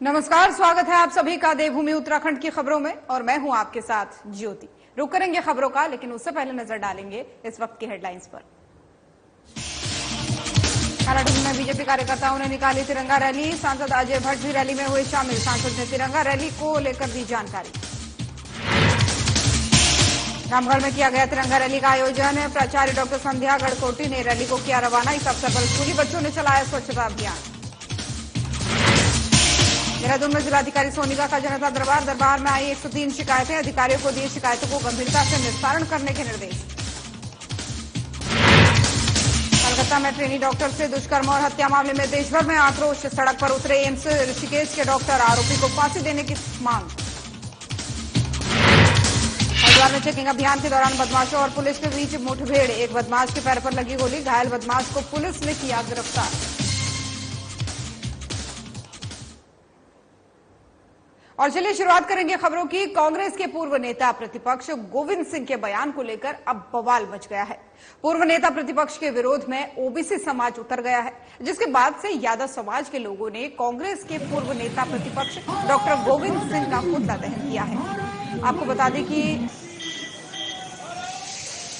नमस्कार, स्वागत है आप सभी का देवभूमि उत्तराखंड की खबरों में और मैं हूं आपके साथ ज्योति। रुक करेंगे खबरों का, लेकिन उससे पहले नजर डालेंगे इस वक्त की हेडलाइंस पर। कालाढूंगी में बीजेपी कार्यकर्ताओं ने निकाली तिरंगा रैली। सांसद अजय भट्ट भी रैली में हुए शामिल। सांसद ने तिरंगा रैली को लेकर दी जानकारी। रामगढ़ में किया गया तिरंगा रैली का आयोजन। प्राचार्य डॉक्टर संध्या गढ़कोटी ने रैली को किया रवाना। इस अवसर पर स्कूली बच्चों ने चलाया स्वच्छता अभियान। देहरादून में जिलाधिकारी सोनिका का जनता दरबार में आई 103 शिकायतें। अधिकारियों को दिए शिकायतों को गंभीरता से निस्तारण करने के निर्देश। कोलकाता में ट्रेनी डॉक्टर से दुष्कर्म और हत्या मामले में देश भर में आक्रोश। सड़क पर उतरे एम्स ऋषिकेश के डॉक्टर। आरोपी को फांसी देने की मांग। हरिद्वार में चेकिंग अभियान के दौरान बदमाशों और पुलिस के बीच मुठभेड़। एक बदमाश के पैर पर लगी गोली। घायल बदमाश को पुलिस ने किया गिरफ्तार। और चलिए शुरुआत करेंगे खबरों की। कांग्रेस के पूर्व नेता प्रतिपक्ष गोविंद सिंह के बयान को लेकर अब बवाल मच गया है। पूर्व नेता प्रतिपक्ष के विरोध में ओबीसी समाज उतर गया है, जिसके बाद से यादव समाज के लोगों ने कांग्रेस के पूर्व नेता प्रतिपक्ष डॉक्टर गोविंद सिंह का पुतला दहन किया है। आपको बता दें कि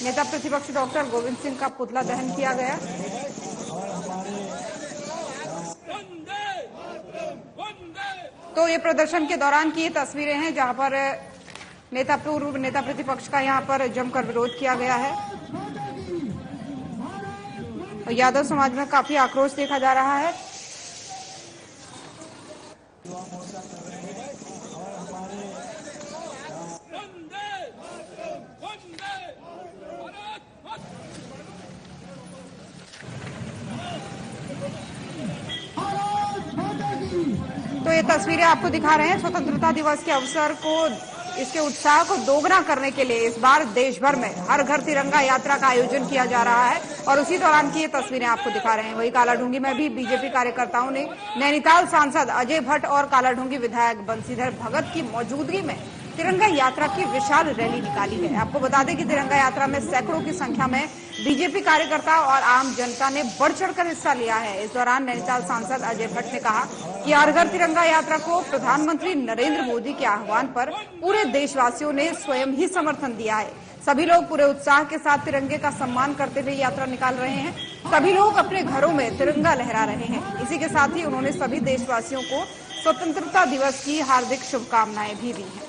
नेता प्रतिपक्ष डॉक्टर गोविंद सिंह का पुतला दहन किया गया। तो ये प्रदर्शन के दौरान की ये तस्वीरें हैं, जहां पर पूर्व नेता प्रतिपक्ष का यहां पर जमकर विरोध किया गया है। और यादव समाज में काफी आक्रोश देखा जा रहा है। तो ये तस्वीरें आपको दिखा रहे हैं स्वतंत्रता दिवस के अवसर को, इसके उत्साह को दोगुना करने के लिए इस बार देश भर में हर घर तिरंगा यात्रा का आयोजन किया जा रहा है और उसी दौरान की ये तस्वीरें आपको दिखा रहे हैं। वही कालाढूंगी में भी बीजेपी कार्यकर्ताओं ने नैनीताल सांसद अजय भट्ट और कालाढूंगी विधायक बंशीधर भगत की मौजूदगी में तिरंगा यात्रा की विशाल रैली निकाली है। आपको बता दें कि तिरंगा यात्रा में सैकड़ों की संख्या में बीजेपी कार्यकर्ता और आम जनता ने बढ़ चढ़कर हिस्सा लिया है। इस दौरान नैनीताल सांसद अजय भट्ट ने कहा कि हर घर तिरंगा यात्रा को प्रधानमंत्री नरेंद्र मोदी के आह्वान पर पूरे देशवासियों ने स्वयं ही समर्थन दिया है। सभी लोग पूरे उत्साह के साथ तिरंगे का सम्मान करते हुए यात्रा निकाल रहे हैं। सभी लोग अपने घरों में तिरंगा लहरा रहे हैं। इसी के साथ ही उन्होंने सभी देशवासियों को स्वतंत्रता दिवस की हार्दिक शुभकामनाएं भी दी हैं।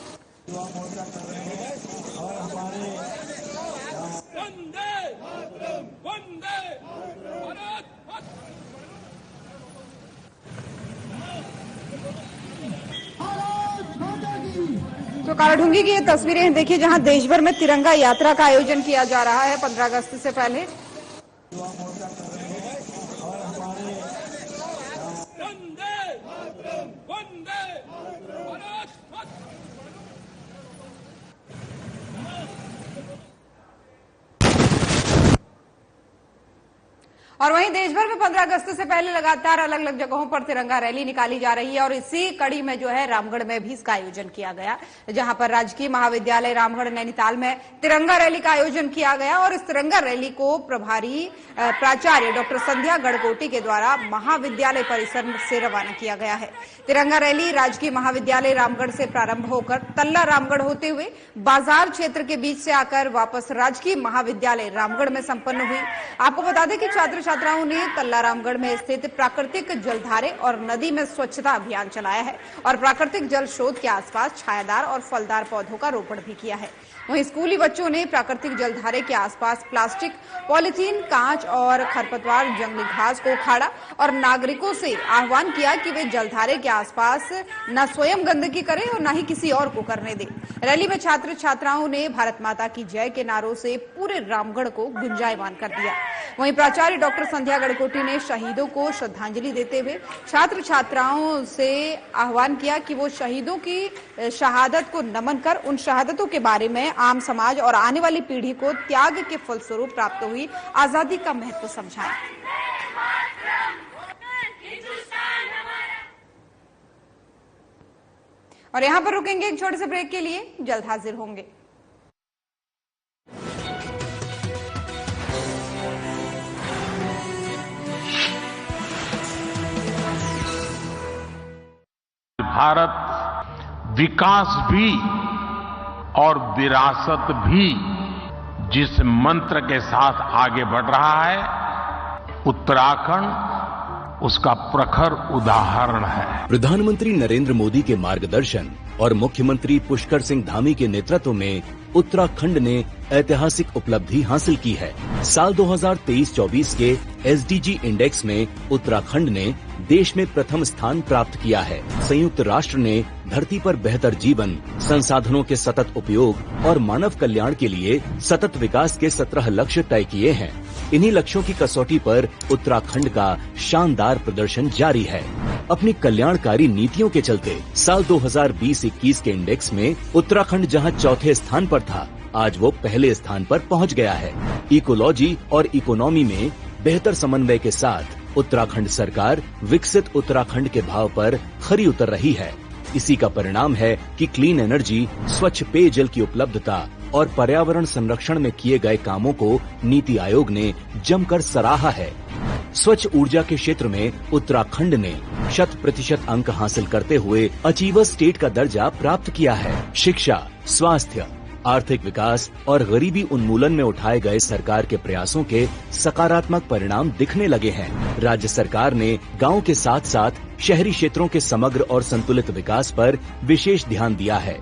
तो कालाढूंगी की ये तस्वीरें देखिए, जहां देश भर में तिरंगा यात्रा का आयोजन किया जा रहा है 15 अगस्त से पहले। और वहीं देश भर में 15 अगस्त से पहले लगातार अलग अलग जगहों पर तिरंगा रैली निकाली जा रही है और इसी कड़ी में जो है रामगढ़ में भी इसका आयोजन किया गया, जहां पर राजकीय महाविद्यालय रामगढ़ नैनीताल में तिरंगा रैली का आयोजन किया गया और इस तिरंगा रैली को प्रभारी प्राचार्य डॉक्टर संध्या गढ़कोटी के द्वारा महाविद्यालय परिसर से रवाना किया गया है। तिरंगा रैली राजकीय महाविद्यालय रामगढ़ से प्रारंभ होकर तल्ला रामगढ़ होते हुए बाजार क्षेत्र के बीच से आकर वापस राजकीय महाविद्यालय रामगढ़ में संपन्न हुई। आपको बता दें कि छात्र छात्राओं ने तल्ला रामगढ़ में स्थित प्राकृतिक जलधारे और नदी में स्वच्छता अभियान चलाया है और प्राकृतिक जल स्रोत के आसपास छायादार और फलदार पौधों का रोपण भी किया है। वहीं स्कूली बच्चों ने प्राकृतिक जलधारे के आसपास प्लास्टिक, पॉलीथीन, कांच और खरपतवार, जंगली घास को उखाड़ा और नागरिकों से आह्वान किया कि वे जलधारे के आसपास न स्वयं गंदगी करें और न ही किसी और को करने दें। रैली में छात्र छात्राओं ने भारत माता की जय के नारों से पूरे रामगढ़ को गुंजायमान कर दिया। वहीं प्राचार्य डॉक्टर संध्या गढ़कोटी ने शहीदों को श्रद्धांजलि देते हुए छात्र छात्राओं से आह्वान किया कि वो शहीदों की शहादत को नमन कर उन शहादतों के बारे में आम समाज और आने वाली पीढ़ी को त्याग के फलस्वरूप प्राप्त हुई आजादी का महत्व समझाएं। और यहां पर रुकेंगे एक छोटे से ब्रेक के लिए, जल्द हाजिर होंगे। भारत विकास भी और विरासत भी जिस मंत्र के साथ आगे बढ़ रहा है, उत्तराखंड उसका प्रखर उदाहरण है। प्रधानमंत्री नरेंद्र मोदी के मार्गदर्शन और मुख्यमंत्री पुष्कर सिंह धामी के नेतृत्व में उत्तराखंड ने ऐतिहासिक उपलब्धि हासिल की है। साल 2023-24 के एसडीजी इंडेक्स में उत्तराखंड ने देश में प्रथम स्थान प्राप्त किया है। संयुक्त राष्ट्र ने धरती पर बेहतर जीवन, संसाधनों के सतत उपयोग और मानव कल्याण के लिए सतत विकास के 17 लक्ष्य तय किए हैं। इन्हीं लक्ष्यों की कसौटी पर उत्तराखंड का शानदार प्रदर्शन जारी है। अपनी कल्याणकारी नीतियों के चलते साल 2020-21 के इंडेक्स में उत्तराखंड जहां चौथे स्थान पर था, आज वो पहले स्थान पर पहुंच गया है। इकोलॉजी और इकोनॉमी में बेहतर समन्वय के साथ उत्तराखंड सरकार विकसित उत्तराखंड के भाव पर खरी उतर रही है। इसी का परिणाम है कि क्लीन एनर्जी, स्वच्छ पेयजल की उपलब्धता और पर्यावरण संरक्षण में किए गए कामों को नीति आयोग ने जमकर सराहा है। स्वच्छ ऊर्जा के क्षेत्र में उत्तराखंड ने 100% अंक हासिल करते हुए अचीवर स्टेट का दर्जा प्राप्त किया है। शिक्षा, स्वास्थ्य, आर्थिक विकास और गरीबी उन्मूलन में उठाए गए सरकार के प्रयासों के सकारात्मक परिणाम दिखने लगे हैं। राज्य सरकार ने गांव के साथ साथ शहरी क्षेत्रों के समग्र और संतुलित विकास पर विशेष ध्यान दिया है।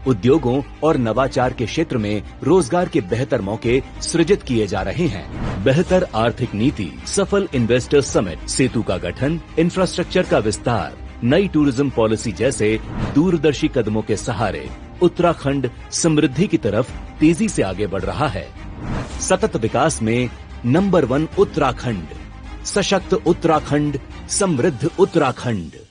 उद्योगों और नवाचार के क्षेत्र में रोजगार के बेहतर मौके सृजित किए जा रहे हैं। बेहतर आर्थिक नीति, सफल इन्वेस्टर समिट, सेतु का गठन, इंफ्रास्ट्रक्चर का विस्तार, नई टूरिज्म पॉलिसी जैसे दूरदर्शी कदमों के सहारे उत्तराखंड समृद्धि की तरफ तेजी से आगे बढ़ रहा है। सतत विकास में नंबर 1 उत्तराखंड, सशक्त उत्तराखंड, समृद्ध उत्तराखंड।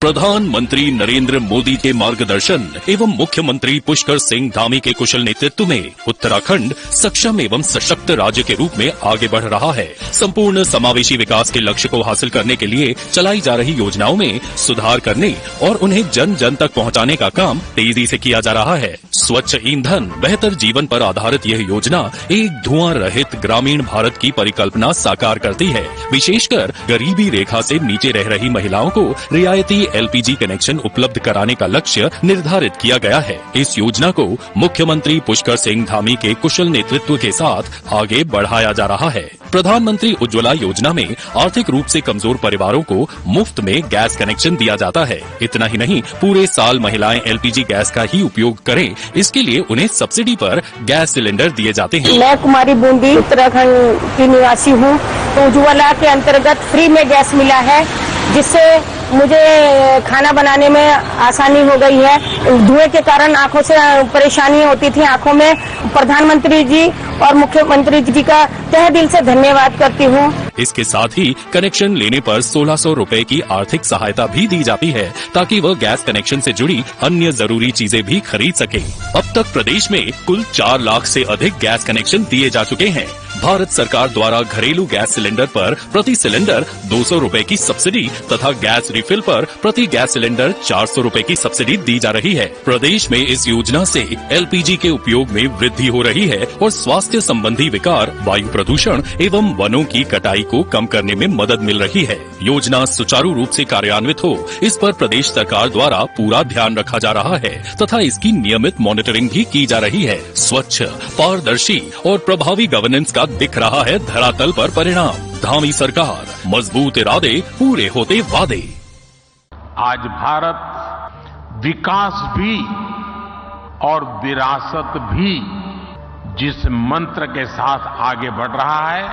प्रधानमंत्री नरेंद्र मोदी के मार्गदर्शन एवं मुख्यमंत्री पुष्कर सिंह धामी के कुशल नेतृत्व में उत्तराखंड सक्षम एवं सशक्त राज्य के रूप में आगे बढ़ रहा है। संपूर्ण समावेशी विकास के लक्ष्य को हासिल करने के लिए चलाई जा रही योजनाओं में सुधार करने और उन्हें जन जन तक पहुंचाने का काम तेजी से किया जा रहा है। स्वच्छ ईंधन, बेहतर जीवन पर आधारित यह योजना एक धुआं रहित ग्रामीण भारत की परिकल्पना साकार करती है। विशेषकर गरीबी रेखा से नीचे रह रही महिलाओं को रियायती एलपीजी कनेक्शन उपलब्ध कराने का लक्ष्य निर्धारित किया गया है। इस योजना को मुख्यमंत्री पुष्कर सिंह धामी के कुशल नेतृत्व के साथ आगे बढ़ाया जा रहा है। प्रधानमंत्री उज्ज्वला योजना में आर्थिक रूप से कमजोर परिवारों को मुफ्त में गैस कनेक्शन दिया जाता है। इतना ही नहीं, पूरे साल महिलाएं एलपीजी गैस का ही उपयोग करें, इसके लिए उन्हें सब्सिडी पर गैस सिलेंडर दिए जाते हैं। मैं कुमारी बूंदी उत्तराखंड की निवासी हूँ। तो उज्ज्वला के अंतर्गत फ्री में गैस मिला है, जिससे मुझे खाना बनाने में आसानी हो गई है। धुएं के कारण आंखों से परेशानी होती थी आंखों में। प्रधानमंत्री जी और मुख्यमंत्री जी का तहे दिल से धन्यवाद करती हूँ। इसके साथ ही कनेक्शन लेने पर 1600 रुपए की आर्थिक सहायता भी दी जाती है, ताकि वह गैस कनेक्शन से जुड़ी अन्य जरूरी चीजें भी खरीद सके। अब तक प्रदेश में कुल 4 लाख से अधिक गैस कनेक्शन दिए जा चुके हैं। भारत सरकार द्वारा घरेलू गैस सिलेंडर पर प्रति सिलेंडर 200 रुपए की सब्सिडी तथा गैस रिफिल पर प्रति गैस सिलेंडर 400 रुपए की सब्सिडी दी जा रही है। प्रदेश में इस योजना से एलपीजी के उपयोग में वृद्धि हो रही है और स्वास्थ्य संबंधी विकार, वायु प्रदूषण एवं वनों की कटाई को कम करने में मदद मिल रही है। योजना सुचारू रूप से कार्यान्वित हो, इस पर प्रदेश सरकार द्वारा पूरा ध्यान रखा जा रहा है तथा इसकी नियमित मॉनिटरिंग भी की जा रही है। स्वच्छ, पारदर्शी और प्रभावी गवर्नेंस का दिख रहा है धरातल पर परिणाम। धामी सरकार, मजबूत इरादे, पूरे होते वादे। आज भारत विकास भी और विरासत भी जिस मंत्र के साथ आगे बढ़ रहा है,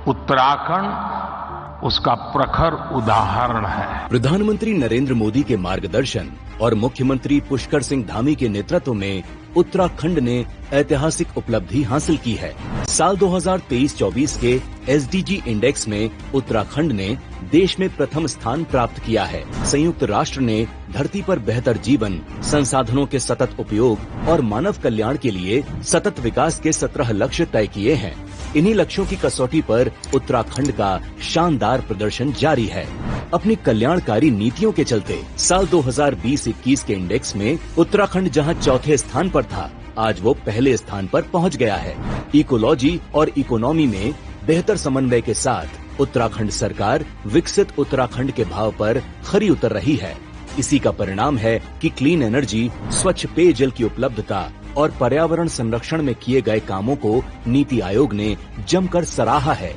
उत्तराखंड उसका प्रखर उदाहरण है। प्रधानमंत्री नरेंद्र मोदी के मार्गदर्शन और मुख्यमंत्री पुष्कर सिंह धामी के नेतृत्व में उत्तराखंड ने ऐतिहासिक उपलब्धि हासिल की है। साल 2023-24 के एसडीजी इंडेक्स में उत्तराखंड ने देश में प्रथम स्थान प्राप्त किया है। संयुक्त राष्ट्र ने धरती पर बेहतर जीवन, संसाधनों के सतत उपयोग और मानव कल्याण के लिए सतत विकास के 17 लक्ष्य तय किए हैं। इन्हीं लक्ष्यों की कसौटी पर उत्तराखंड का शानदार प्रदर्शन जारी है। अपनी कल्याणकारी नीतियों के चलते साल 2020-21 के इंडेक्स में उत्तराखंड जहां चौथे स्थान पर था, आज वो पहले स्थान पर पहुंच गया है। इकोलॉजी और इकोनॉमी में बेहतर समन्वय के साथ उत्तराखंड सरकार विकसित उत्तराखंड के भाव पर खरी उतर रही है। इसी का परिणाम है कि क्लीन एनर्जी, स्वच्छ पेयजल की उपलब्धता और पर्यावरण संरक्षण में किए गए कामों को नीति आयोग ने जमकर सराहा है।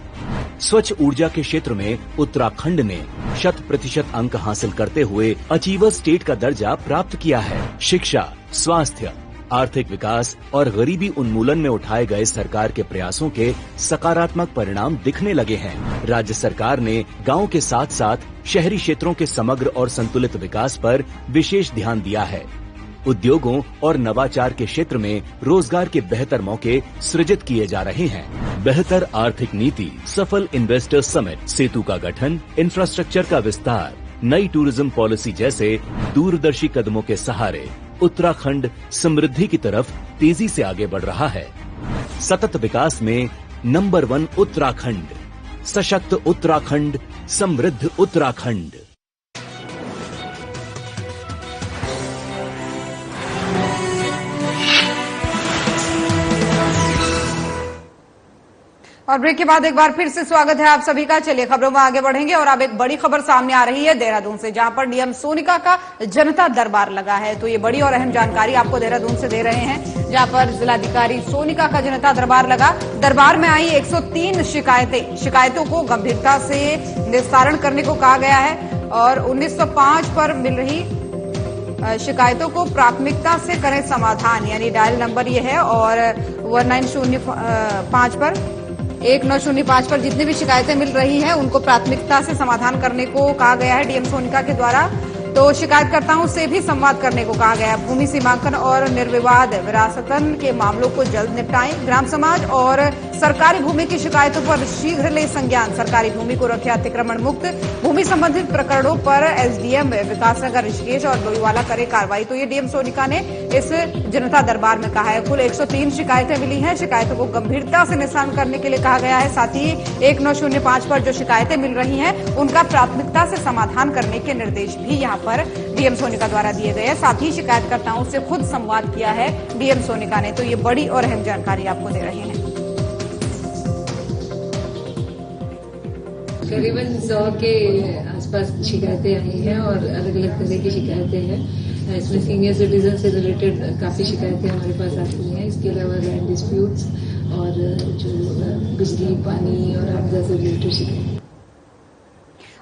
स्वच्छ ऊर्जा के क्षेत्र में उत्तराखंड ने 100% अंक हासिल करते हुए अचीवर स्टेट का दर्जा प्राप्त किया है। शिक्षा, स्वास्थ्य, आर्थिक विकास और गरीबी उन्मूलन में उठाए गए सरकार के प्रयासों के सकारात्मक परिणाम दिखने लगे हैं। राज्य सरकार ने गांव के साथ साथ शहरी क्षेत्रों के समग्र और संतुलित विकास पर विशेष ध्यान दिया है। उद्योगों और नवाचार के क्षेत्र में रोजगार के बेहतर मौके सृजित किए जा रहे हैं। बेहतर आर्थिक नीति, सफल इन्वेस्टर समिट, सेतु का गठन, इंफ्रास्ट्रक्चर का विस्तार, नई टूरिज्म पॉलिसी जैसे दूरदर्शी कदमों के सहारे उत्तराखंड समृद्धि की तरफ तेजी से आगे बढ़ रहा है। सतत विकास में नंबर 1 उत्तराखंड, सशक्त उत्तराखंड, समृद्ध उत्तराखंड। और ब्रेक के बाद एक बार फिर से स्वागत है आप सभी का। चलिए खबरों में आगे बढ़ेंगे और अब एक बड़ी खबर सामने आ रही है देहरादून से, जहां पर डीएम सोनिका का जनता दरबार लगा है। तो ये बड़ी और अहम जानकारी आपको देहरादून से दे रहे हैं, जहां पर जिलाधिकारी सोनिका का जनता दरबार लगा। दरबार में आई 103 शिकायतों को गंभीरता से निस्तारण करने को कहा गया है और 1905 पर मिल रही शिकायतों को प्राथमिकता से करें समाधान, यानी डायल नंबर ये है। और 1905 पर 1905 पर जितनी भी शिकायतें मिल रही हैं उनको प्राथमिकता से समाधान करने को कहा गया है डीएम सोनिका के द्वारा। तो शिकायतकर्ताओं से भी संवाद करने को कहा गया है। भूमि सीमांकन और निर्विवाद विरासतन के मामलों को जल्द निपटाएं। ग्राम समाज और सरकारी भूमि की शिकायतों पर शीघ्र ले संज्ञान। सरकारी भूमि को रखे अतिक्रमण मुक्त। भूमि संबंधित प्रकरणों पर एसडीएम विकासनगर ऋषिकेश और डोईवाला करे कार्रवाई। तो ये डीएम सोनिका ने इस जनता दरबार में कहा है। कुल 103 शिकायतें मिली हैं। शिकायतों को गंभीरता से निस्तारण करने के लिए कहा गया है। साथ ही 1905 पर जो शिकायतें मिल रही हैं उनका प्राथमिकता से समाधान करने के निर्देश भी यहाँ पर डीएम सोनिका द्वारा दिए गए हैं। साथ ही शिकायतकर्ताओं से खुद संवाद किया है डीएम सोनिका ने। तो ये बड़ी और अहम जानकारी आपको दे रहे हैं। करीबन 100 के आसपास शिकायतें आई हैं और अलग अलग तरह की शिकायतें हैं। इसमें सीनियर सिटीजन से रिलेटेड काफी शिकायतें हमारे पास आती हैं। इसके अलावा लैंड डिस्प्यूट्स और जो बिजली, पानी और आपदा से रिलेटेड शिकायतें।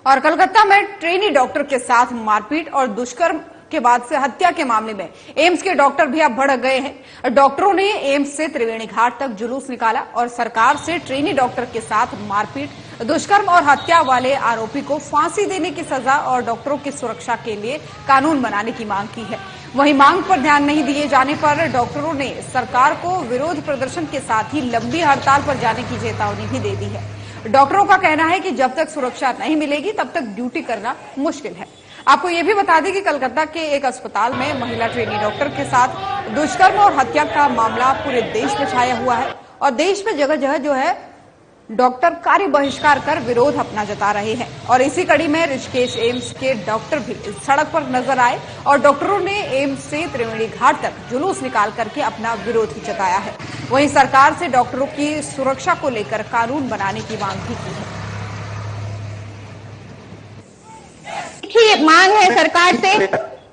और कलकत्ता में ट्रेनी डॉक्टर के साथ मारपीट और दुष्कर्म के बाद से हत्या के मामले में एम्स के डॉक्टर भी अब भड़क गए हैं। डॉक्टरों ने एम्स से त्रिवेणी घाट तक जुलूस निकाला और सरकार से ट्रेनी डॉक्टर के साथ मारपीट, दुष्कर्म और हत्या वाले आरोपी को फांसी देने की सजा और डॉक्टरों की सुरक्षा के लिए कानून बनाने की मांग की है। वहीं मांग पर ध्यान नहीं दिए जाने पर डॉक्टरों ने सरकार को विरोध प्रदर्शन के साथ ही लंबी हड़ताल पर जाने की चेतावनी भी दे दी है। डॉक्टरों का कहना है कि जब तक सुरक्षा नहीं मिलेगी तब तक ड्यूटी करना मुश्किल है। आपको ये भी बता दें कि कलकत्ता के एक अस्पताल में महिला ट्रेनी डॉक्टर के साथ दुष्कर्म और हत्या का मामला पूरे देश में छाया हुआ है और देश में जगह जगह जो है डॉक्टर कार्य बहिष्कार कर विरोध अपना जता रहे हैं। और इसी कड़ी में ऋषिकेश एम्स के डॉक्टर भी सड़क पर नजर आए और डॉक्टरों ने एम्स से त्रिवेणी घाट तक जुलूस निकाल करके अपना विरोध भी जताया है। वहीं सरकार से डॉक्टरों की सुरक्षा को लेकर कानून बनाने की मांग भी की है। मांग है सरकार से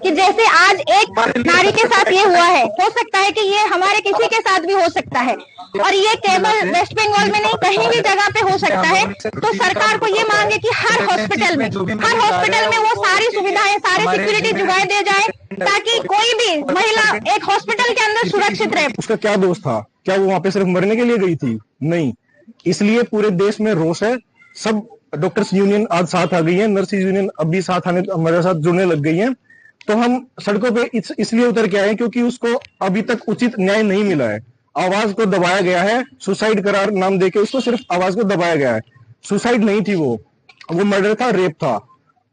कि जैसे आज एक नारी के साथ ये हुआ है, हो सकता है कि ये हमारे किसी के साथ भी हो सकता है और ये केवल वेस्ट बंगाल में नहीं कहीं भी जगह पे हो सकता है। तो सरकार को ये मांग है कि हर हॉस्पिटल में वो सारी सुविधाएं, सारी सिक्योरिटी जुगाड़ दे जाए ताकि कोई भी महिला एक हॉस्पिटल के अंदर सुरक्षित रहे। उसका क्या दोष था? क्या वो वहाँ पे सिर्फ मरने के लिए गई थी? नहीं। इसलिए पूरे देश में रोष है। सब डॉक्टर्स यूनियन आज साथ आ गई है, नर्सिस यूनियन अब भी साथ आने हमारे साथ जुड़ने लग गई है। तो हम सड़कों पे इसलिए उतर के आए हैं क्योंकि उसको अभी तक उचित न्याय नहीं मिला है। आवाज को दबाया गया है, सुसाइड करार नाम देके उसको सिर्फ आवाज को दबाया गया है। सुसाइड नहीं थी, वो मर्डर था, रेप था।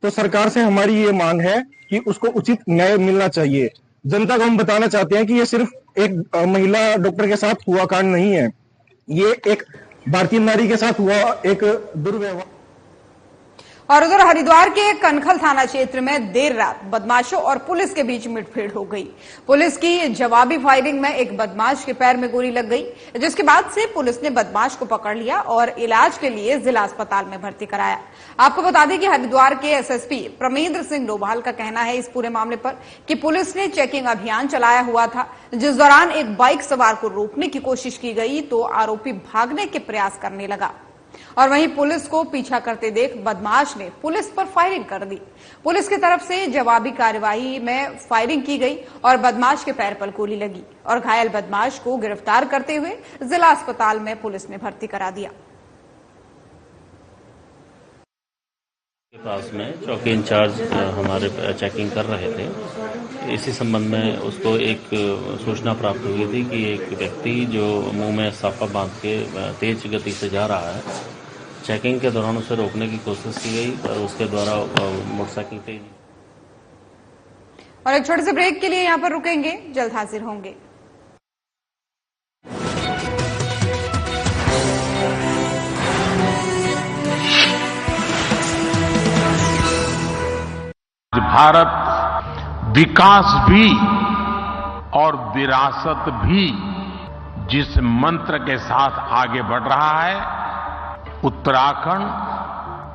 तो सरकार से हमारी ये मांग है कि उसको उचित न्याय मिलना चाहिए। जनता को हम बताना चाहते हैं कि ये सिर्फ एक महिला डॉक्टर के साथ हुआ कांड नहीं है, ये एक भारतीय नारी के साथ हुआ एक दुर्व्यवहार। और उधर हरिद्वार के कनखल थाना क्षेत्र में देर रात बदमाशों और पुलिस के बीच मुठभेड़ हो गई। पुलिस की जवाबी फायरिंग में एक बदमाश के पैर में गोली लग गई, जिसके बाद से पुलिस ने बदमाश को पकड़ लिया और इलाज के लिए जिला अस्पताल में भर्ती कराया। आपको बता दें कि हरिद्वार के एसएसपी प्रमेंद्र सिंह डोभाल का कहना है इस पूरे मामले पर कि पुलिस ने चेकिंग अभियान चलाया हुआ था, जिस दौरान एक बाइक सवार को रोकने की कोशिश की गई तो आरोपी भागने के प्रयास करने लगा और वहीं पुलिस को पीछा करते देख बदमाश ने पुलिस पर फायरिंग कर दी। पुलिस की तरफ से जवाबी कार्रवाई में फायरिंग की गई और बदमाश के पैर पर गोली लगी और घायल बदमाश को गिरफ्तार करते हुए जिला अस्पताल में पुलिस ने भर्ती करा दिया। के पास में चौकी इंचार्ज हमारे चेकिंग कर रहे थे। इसी संबंध में उसको एक सूचना प्राप्त हुई थी कि एक व्यक्ति जो मुंह में साफा बांध के तेज गति से जा रहा है, चेकिंग के दौरान उसे रोकने की कोशिश की गई और उसके द्वारा मोटरसाइकिल तेज। और एक छोटे से ब्रेक के लिए यहाँ पर रुकेंगे, जल्द हाजिर होंगे। भारत विकास भी और विरासत भी जिस मंत्र के साथ आगे बढ़ रहा है, उत्तराखंड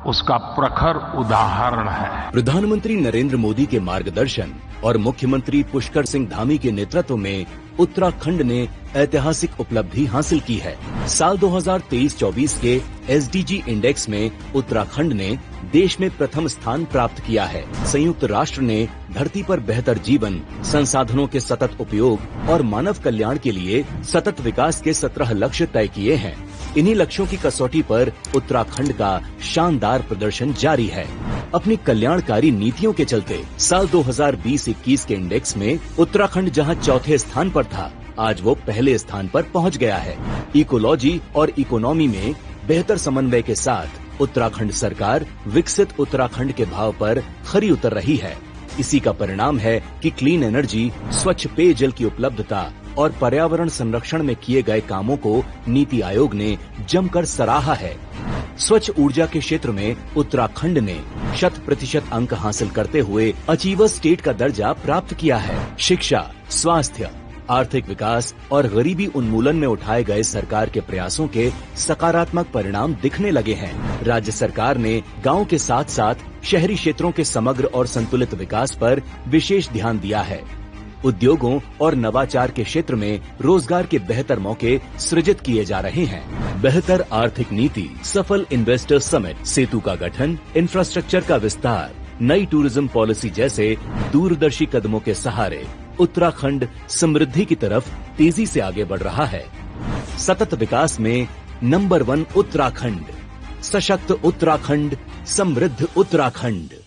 उसका प्रखर उदाहरण है। प्रधानमंत्री नरेंद्र मोदी के मार्गदर्शन और मुख्यमंत्री पुष्कर सिंह धामी के नेतृत्व में उत्तराखंड ने ऐतिहासिक उपलब्धि हासिल की है। साल 2023-24 के एसडीजी इंडेक्स में उत्तराखंड ने देश में प्रथम स्थान प्राप्त किया है। संयुक्त राष्ट्र ने धरती पर बेहतर जीवन, संसाधनों के सतत उपयोग और मानव कल्याण के लिए सतत विकास के 17 लक्ष्य तय किए हैं। इन्हीं लक्ष्यों की कसौटी पर उत्तराखंड का शानदार प्रदर्शन जारी है। अपनी कल्याणकारी नीतियों के चलते साल 2020-21 के इंडेक्स में उत्तराखंड जहां चौथे स्थान पर था, आज वो पहले स्थान पर पहुंच गया है। इकोलॉजी और इकोनॉमी में बेहतर समन्वय के साथ उत्तराखंड सरकार विकसित उत्तराखंड के भाव पर खरी उतर रही है। इसी का परिणाम है कि क्लीन एनर्जी, स्वच्छ पेयजल की उपलब्धता और पर्यावरण संरक्षण में किए गए कामों को नीति आयोग ने जमकर सराहा है। स्वच्छ ऊर्जा के क्षेत्र में उत्तराखंड ने 100% अंक हासिल करते हुए अचीवर स्टेट का दर्जा प्राप्त किया है। शिक्षा, स्वास्थ्य, आर्थिक विकास और गरीबी उन्मूलन में उठाए गए सरकार के प्रयासों के सकारात्मक परिणाम दिखने लगे हैं। राज्य सरकार ने गांव के साथ साथ शहरी क्षेत्रों के समग्र और संतुलित विकास पर विशेष ध्यान दिया है। उद्योगों और नवाचार के क्षेत्र में रोजगार के बेहतर मौके सृजित किए जा रहे हैं। बेहतर आर्थिक नीति, सफल इन्वेस्टर समिट, सेतु का गठन, इंफ्रास्ट्रक्चर का विस्तार, नई टूरिज्म पॉलिसी जैसे दूरदर्शी कदमों के सहारे उत्तराखंड समृद्धि की तरफ तेजी से आगे बढ़ रहा है। सतत विकास में नंबर 1 उत्तराखंड, सशक्त उत्तराखंड, समृद्ध उत्तराखंड।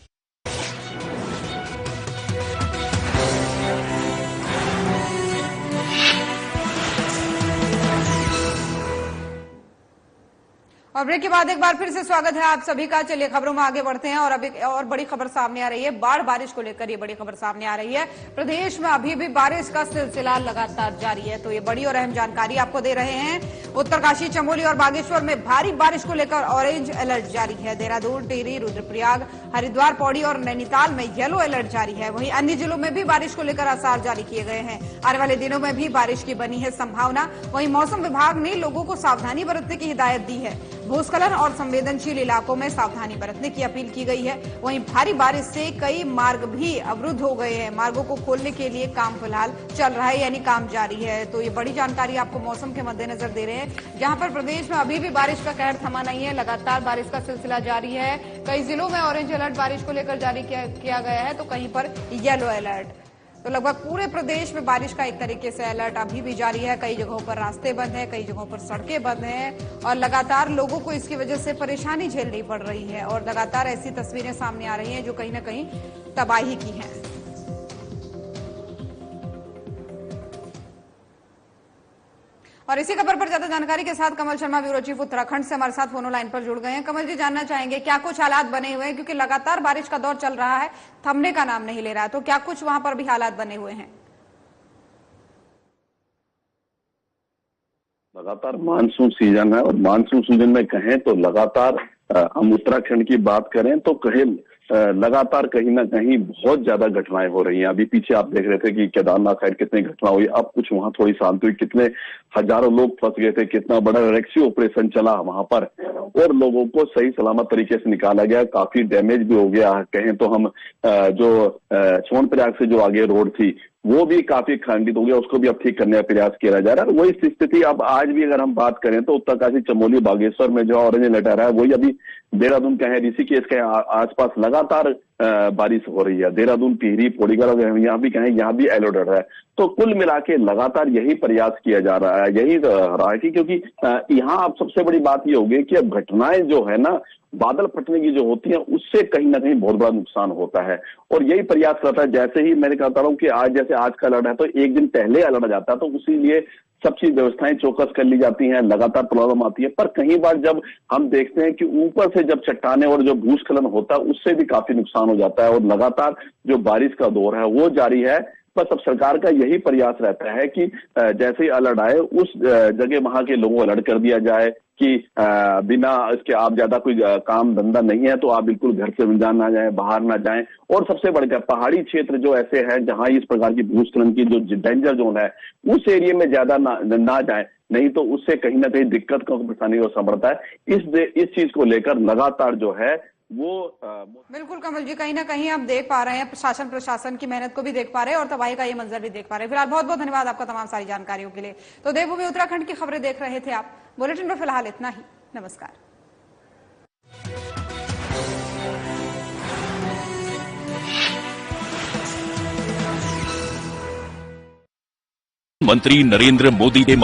और ब्रेक के बाद एक बार फिर से स्वागत है आप सभी का। चलिए खबरों में आगे बढ़ते हैं और अभी और बड़ी खबर सामने आ रही है। बाढ़ बारिश को लेकर ये बड़ी खबर सामने आ रही है। प्रदेश में अभी भी बारिश का सिलसिला लगातार जारी है, तो ये बड़ी और अहम जानकारी आपको दे रहे हैं। उत्तरकाशी, चमोली और बागेश्वर में भारी बारिश को लेकर ऑरेंज अलर्ट जारी है। देहरादून, टिहरी, रुद्रप्रयाग, हरिद्वार, पौड़ी और नैनीताल में येलो अलर्ट जारी है। वहीं अन्य जिलों में भी बारिश को लेकर आसार जारी किए गए हैं। आने वाले दिनों में भी बारिश की बनी है संभावना। वहीं मौसम विभाग ने लोगों को सावधानी बरतने की हिदायत दी है। भूस्खलन और संवेदनशील इलाकों में सावधानी बरतने की अपील की गई है। वहीं भारी बारिश से कई मार्ग भी अवरुद्ध हो गए हैं। मार्गों को खोलने के लिए काम फिलहाल चल रहा है, यानी काम जारी है। तो ये बड़ी जानकारी आपको मौसम के मद्देनजर दे रहे हैं, जहां पर प्रदेश में अभी भी बारिश का कहर थमा नहीं है। लगातार बारिश का सिलसिला जारी है। कई जिलों में ऑरेंज अलर्ट बारिश को लेकर जारी किया गया है, तो कहीं पर येलो अलर्ट। तो लगभग पूरे प्रदेश में बारिश का एक तरीके से अलर्ट अभी भी जारी है। कई जगहों पर रास्ते बंद हैं, कई जगहों पर सड़कें बंद हैं और लगातार लोगों को इसकी वजह से परेशानी झेलनी पड़ रही है। और लगातार ऐसी तस्वीरें सामने आ रही हैं जो कहीं ना कहीं तबाही की हैं। और इसी खबर पर ज्यादा जानकारी के साथ कमल शर्मा, ब्यूरो चीफ उत्तराखंड से हमारे साथ फोन लाइन पर जुड़ गए हैं। कमल जी, जानना चाहेंगे क्या कुछ हालात बने हुए हैं, क्योंकि लगातार बारिश का दौर चल रहा है, थमने का नाम नहीं ले रहा है, तो क्या कुछ वहां पर भी हालात बने हुए हैं? लगातार मानसून सीजन है और मानसून सीजन में कहें तो लगातार हम उत्तराखंड की बात करें तो लगातार कहीं ना कहीं बहुत ज्यादा घटनाएं हो रही हैं। अभी पीछे आप देख रहे थे कि केदारनाथ साइड कितनी घटना हुई, अब कुछ वहां थोड़ी शांति हुई, कितने हजारों लोग फंस गए थे, कितना बड़ा रेस्क्यू ऑपरेशन चला वहां पर और लोगों को सही सलामत तरीके से निकाला गया। काफी डैमेज भी हो गया, कहें तो हम जो सोनप्रयाग से जो आगे रोड थी वो भी काफी खंडित हो गया, उसको भी अब ठीक करने का प्रयास किया जा रहा है। वही स्थिति अब आज भी अगर हम बात करें तो उत्तरकाशी, चमोली, बागेश्वर में जो ऑरेंज अलर्ट आ रहा है वही अभी देहरादून कहें, ऋषिकेश के आसपास लगातार बारिश हो रही है। देहरादून, टिहरी, पौड़ीगढ़ यहाँ भी कहें, यहाँ भी अलर्ट है। तो कुल मिला के लगातार यही प्रयास किया जा रहा है, यही रहा है कि क्योंकि यहाँ अब सबसे बड़ी बात ये होगी कि अब घटनाएं जो है ना बादल फटने की जो होती है उससे कहीं ना कहीं बहुत बड़ा नुकसान होता है और यही प्रयास करता है। जैसे ही मैंने कहता हूँ कि आज जैसे आज का अलर्ट है तो एक दिन पहले अलर्ट आ जाता है, तो उसी लिए सब चीज व्यवस्थाएं चौकस कर ली जाती हैं, लगातार प्रॉब्लम आती है। पर कई बार जब हम देखते हैं कि ऊपर से जब चट्टाने और जो भूस्खलन होता है उससे भी काफी नुकसान हो जाता है और लगातार जो बारिश का दौर है वो जारी है। बस अब सरकार का यही प्रयास रहता है कि जैसे ही अलर्ट आए उस जगह वहां के लोगों को अलर्ट कर दिया जाए कि बिना इसके आप ज्यादा कोई काम धंधा नहीं है तो आप बिल्कुल घर से ना जाएं, बाहर ना जाएं। और सबसे बढ़कर पहाड़ी क्षेत्र जो ऐसे हैं जहां इस प्रकार की भूस्खलन की जो डेंजर जोन है उस एरिया में ज्यादा ना जाएं, नहीं तो उससे कहीं ना कहीं दिक्कत का परेशानी हो सकता है। इस चीज को लेकर लगातार जो है वो बिल्कुल कमल जी, कहीं ना कहीं हम देख पा रहे हैं प्रशासन की मेहनत को भी देख पा रहे हैं और तबाही का ये मंजर भी देख पा रहे हैं। फिलहाल बहुत बहुत धन्यवाद आपका तमाम सारी जानकारियों के लिए। तो देवभूमि उत्तराखंड की खबरें देख रहे थे आप। बुलेटिन में फिलहाल इतना ही। नमस्कार। मंत्री नरेंद्र मोदी के